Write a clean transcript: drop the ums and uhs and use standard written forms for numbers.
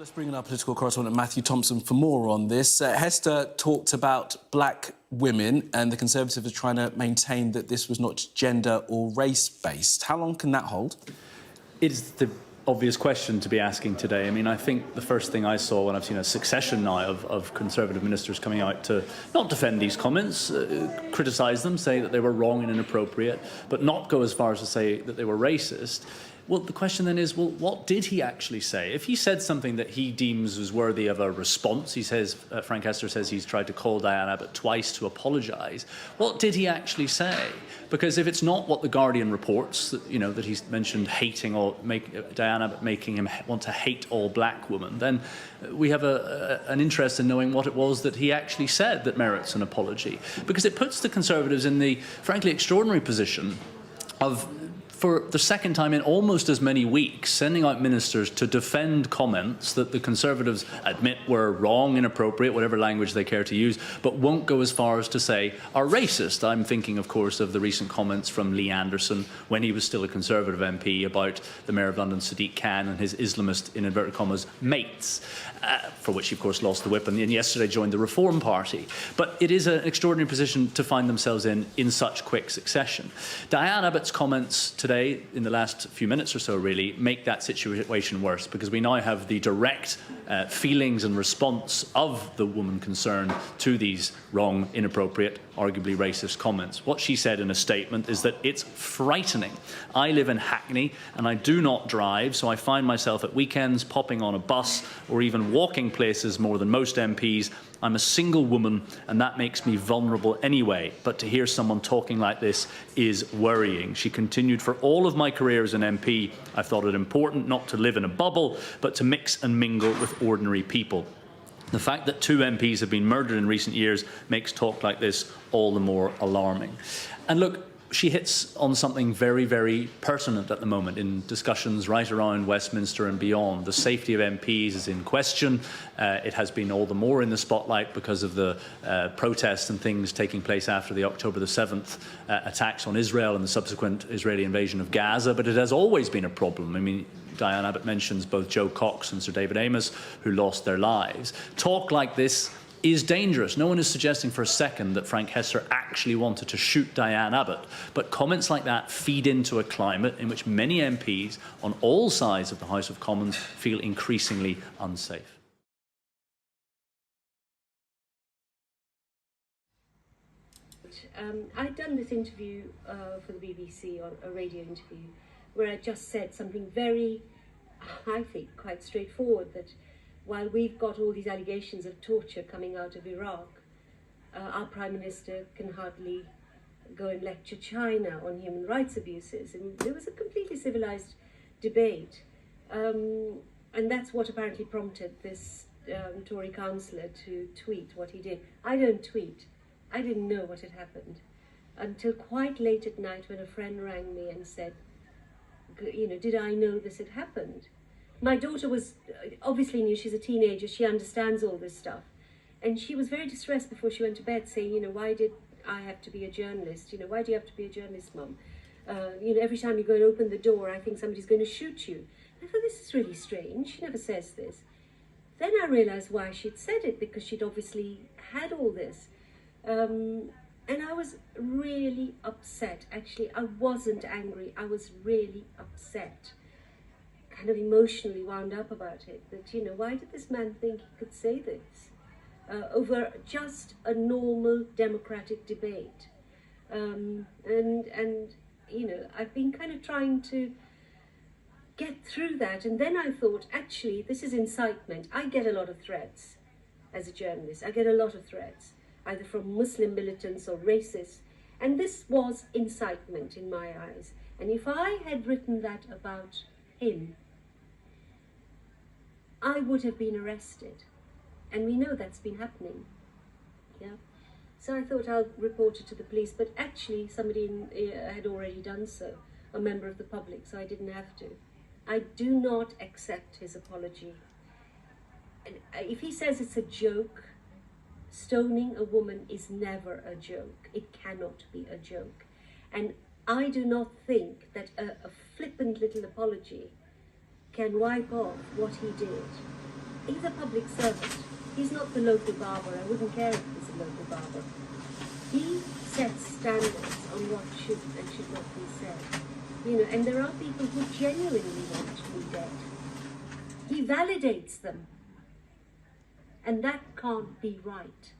Let's bring in our political correspondent Matthew Thompson for more on this. Hester talked about black women, and the Conservatives are trying to maintain that this was not gender or race-based. How long can that hold? It's the obvious question to be asking today. I mean, I think the first thing I saw when I've seen a succession now of Conservative ministers coming out to not defend these comments, criticise them, say that they were wrong and inappropriate, but not go as far as to say that they were racist. Well, the question then is, well, what did he actually say? If he said something that he deems was worthy of a response, he says, Frank Hester says he's tried to call Dianne Abbott twice to apologise. What did he actually say? Because if it's not what the Guardian reports, that, you know, that he's mentioned hating or Dianne Abbott making him want to hate all black women, then we have an interest in knowing what it was that he actually said that merits an apology. Because it puts the Conservatives in the, frankly, extraordinary position of, for the second time in almost as many weeks, sending out ministers to defend comments that the Conservatives admit were wrong, inappropriate, whatever language they care to use, but won't go as far as to say are racist. I'm thinking, of course, of the recent comments from Lee Anderson when he was still a Conservative MP about the Mayor of London, Sadiq Khan, and his Islamist, in inverted commas, mates, for which he, of course, lost the whip and yesterday joined the Reform Party. But it is an extraordinary position to find themselves in such quick succession. Dianne Abbott's comments today, in the last few minutes or so, really make that situation worse, because we now have the direct feelings and response of the woman concerned to these wrong, inappropriate, arguably racist comments. What she said in a statement is that it's frightening. I live in Hackney and I do not drive, so I find myself at weekends popping on a bus or even walking places more than most MPs. I'm a single woman and that makes me vulnerable anyway, but to hear someone talking like this is worrying. She continued, for all of my career as an MP, I've thought it important not to live in a bubble, but to mix and mingle with ordinary people. The fact that 2 MPs have been murdered in recent years makes talk like this all the more alarming. And look, she hits on something very, very pertinent at the moment in discussions right around Westminster and beyond. The safety of MPs is in question. It has been all the more in the spotlight because of the protests and things taking place after the October the 7th attacks on Israel and the subsequent Israeli invasion of Gaza. But it has always been a problem. I mean, Dianne Abbott mentions both Joe Cox and Sir David Amos, who lost their lives. Talk like this is dangerous. No one is suggesting for a second that Frank Hester actually wanted to shoot Dianne Abbott, but comments like that feed into a climate in which many MPs on all sides of the House of Commons feel increasingly unsafe. I'd done this interview for the BBC, on a radio interview, where I just said something very, I think, quite straightforward, that while we've got all these allegations of torture coming out of Iraq, our Prime Minister can hardly go and lecture China on human rights abuses. And there was a completely civilized debate. And that's what apparently prompted this Tory councillor to tweet what he did. I don't tweet. I didn't know what had happened until quite late at night when a friend rang me and said, you know, did I know this had happened? My daughter was obviously knew, she's a teenager, she understands all this stuff. And she was very distressed before she went to bed, saying, you know, why did I have to be a journalist? You know, why do you have to be a journalist, Mum? You know, every time you go and open the door, I think somebody's going to shoot you. I thought, this is really strange. She never says this. Then I realised why she'd said it, because she'd obviously had all this. And I was really upset. Actually, I wasn't angry. I was really upset. Kind of emotionally wound up about it, that, you know, why did this man think he could say this over just a normal democratic debate? And you know, I've been kind of trying to get through that, and then I thought, actually, this is incitement. I get a lot of threats as a journalist. I get a lot of threats, either from Muslim militants or racists, and this was incitement in my eyes. And if I had written that about him, I would have been arrested. And we know that's been happening. Yeah. So I thought I'll report it to the police, but actually somebody had already done so, a member of the public, so I didn't have to. I do not accept his apology. And if he says it's a joke, stoning a woman is never a joke. It cannot be a joke. And I do not think that a flippant little apology can wipe off what he did. he's a public servant. He's not the local barber. I wouldn't care if he's a local barber. He sets standards on what should and should not be said. You know, and there are people who genuinely want me dead. He validates them. And that can't be right.